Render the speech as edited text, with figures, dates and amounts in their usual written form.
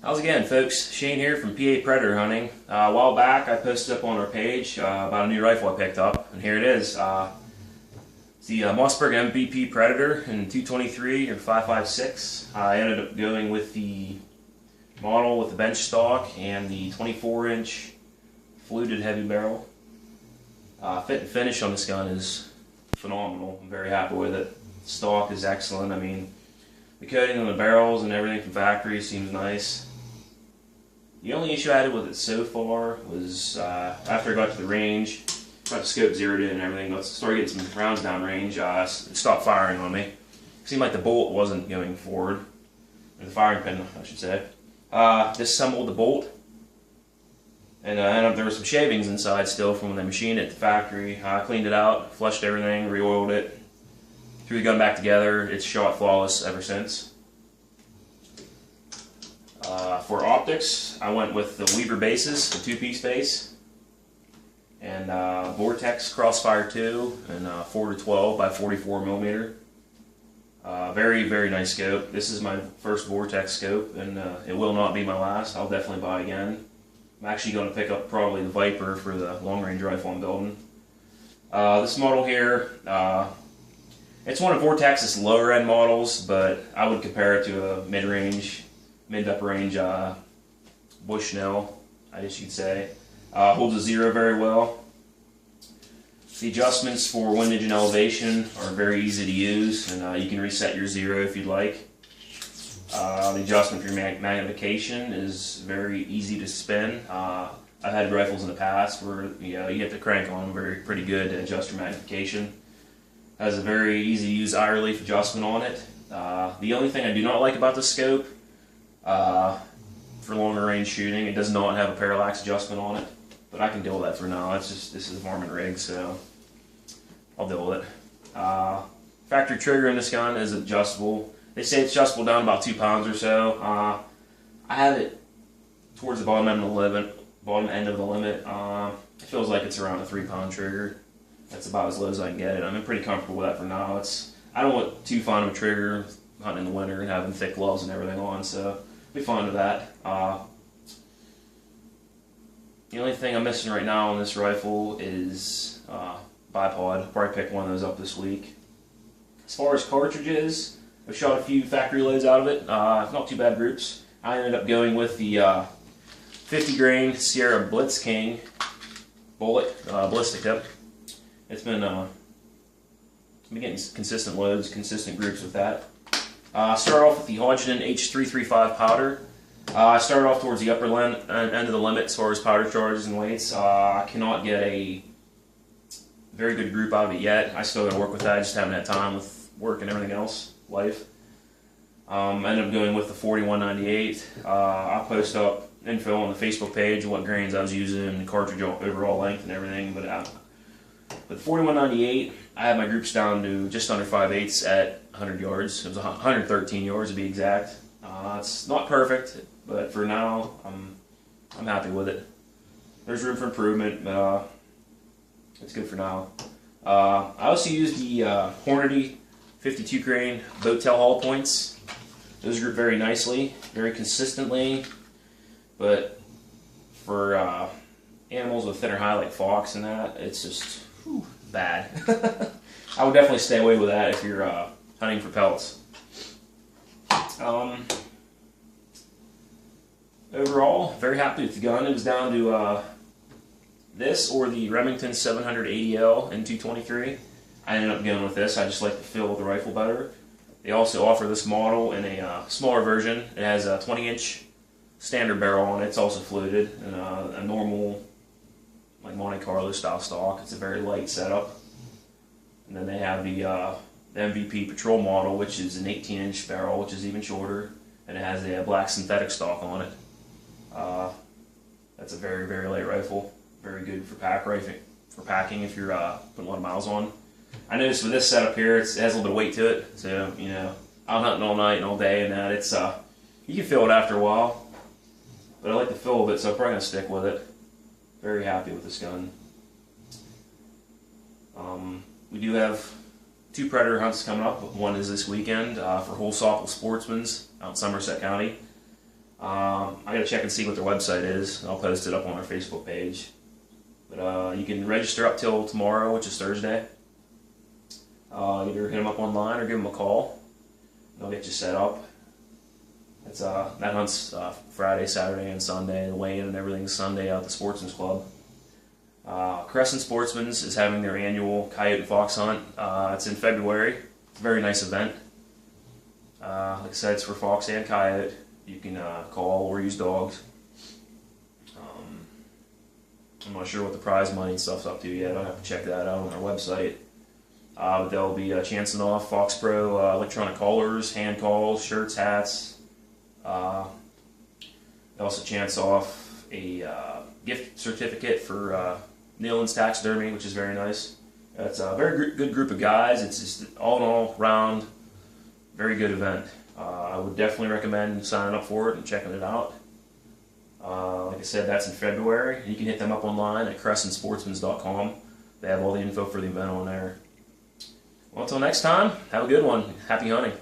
How's it going, folks? Shane here from PA Predator Hunting. A while back I posted up on our page about a new rifle I picked up, and here it is. It's the Mossberg MVP Predator in 223 or 5.56. I ended up going with the model with the bench stock and the 24-inch fluted heavy barrel. Fit and finish on this gun is phenomenal. I'm very happy with it. The stock is excellent. I mean, the coating on the barrels and everything from factory seems nice. The only issue I had with it so far was after I got to the range, got the scope zeroed in and everything, started getting some rounds down range, it stopped firing on me. It seemed like the bolt wasn't going forward, or the firing pin, I should say. Disassembled the bolt, and there were some shavings inside still from when they machined it at the factory. I cleaned it out, flushed everything, re-oiled it, threw the gun back together. It's shot flawless ever since. For optics, I went with the Weaver bases, the two-piece base, and Vortex Crossfire 2 and 4-12 by 44mm. Very, very nice scope. This is my first Vortex scope, and it will not be my last. I'll definitely buy again. I'm actually going to pick up probably the Viper for the long-range rifle I'm building. This model here, it's one of Vortex's lower-end models, but I would compare it to a mid-upper range Bushnell, I guess you'd say. Holds a zero very well. The adjustments for windage and elevation are very easy to use, and you can reset your zero if you'd like. The adjustment for your magnification is very easy to spin. I've had rifles in the past where you have to crank on them pretty good to adjust your magnification. Has a very easy to use eye relief adjustment on it. The only thing I do not like about the scope, for longer range shooting, it does not have a parallax adjustment on it, but I can deal with that for now. This is a Varminter rig, so I'll deal with it. Factory trigger in this gun is adjustable. They say it's adjustable down about 2 pounds or so. I have it towards the bottom end of the limit. It feels like it's around a 3-pound trigger. That's about as low as I can get it. I'm pretty comfortable with that for now. I don't want too fine of a trigger hunting in the winter and having thick gloves and everything on, so I'll be fine with that. The only thing I'm missing right now on this rifle is bipod. I'll probably pick one of those up this week. As far as cartridges, I've shot a few factory loads out of it. Not too bad groups. I ended up going with the 50 grain Sierra Blitz King bullet ballistic tip. It's been getting consistent loads, consistent groups with that. Start off with the Hodgdon H335 powder. I started off towards the upper end of the limit as far as powder charges and weights. I cannot get a very good group out of it yet. I still got to work with that. I just haven't had time with work and everything else, life. I ended up going with the 4198. I'll post up info on the Facebook page, what grains I was using, the cartridge overall length and everything. But with 4198, I had my groups down to just under 5/8 at 100 yards. It was 113 yards to be exact. It's not perfect, but for now, I'm happy with it. There's room for improvement, but it's good for now. I also used the Hornady 52 grain boat tail hollow points. Those group very nicely, very consistently, but for animals with thinner hide like fox and that, it's just bad. I would definitely stay away with that if you're hunting for pelts. Overall, very happy with the gun. It was down to this or the Remington 780L in 223. I ended up going with this. I just like the feel of the rifle better. They also offer this model in a smaller version. It has a 20-inch standard barrel on it. It's also fluted, and a normal, like Monte Carlo style stock. It's a very light setup. And then they have the MVP Patrol model, which is an 18-inch barrel, which is even shorter, and it has a black synthetic stock on it. That's a very, very light rifle. Very good for packing if you're putting a lot of miles on. I noticed with this setup here, it has a little bit of weight to it, so I'm hunting all night and all day, and that you can feel it after a while. But I like the feel of it, so I'm probably gonna stick with it. Very happy with this gun. We do have 2 predator hunts coming up. One is this weekend for Whole Sockle Sportsman's out in Somerset County. to check and see what their website is. I'll post it up on our Facebook page. But you can register up till tomorrow, which is Thursday. Either hit them up online or give them a call. They'll get you set up. It's that hunt's Friday, Saturday, and Sunday. The weigh-in and everything's Sunday out at the Sportsman's Club. Crescent Sportsman's is having their annual coyote and fox hunt. It's in February. It's a very nice event. Like I said, it's for fox and coyote. You can call or use dogs. I'm not sure what the prize money and stuff's up to yet. I'll have to check that out on our website. But they'll be chancing off Fox Pro electronic collars, hand calls, shirts, hats. They also chance off a gift certificate for Nealon's Taxidermy, which is very nice. It's a very good group of guys. It's just all in all round, very good event. I would definitely recommend signing up for it and checking it out. Like I said, that's in February. You can hit them up online at crescentsportsmans.com. They have all the info for the event on there. Well, until next time, have a good one. Happy hunting.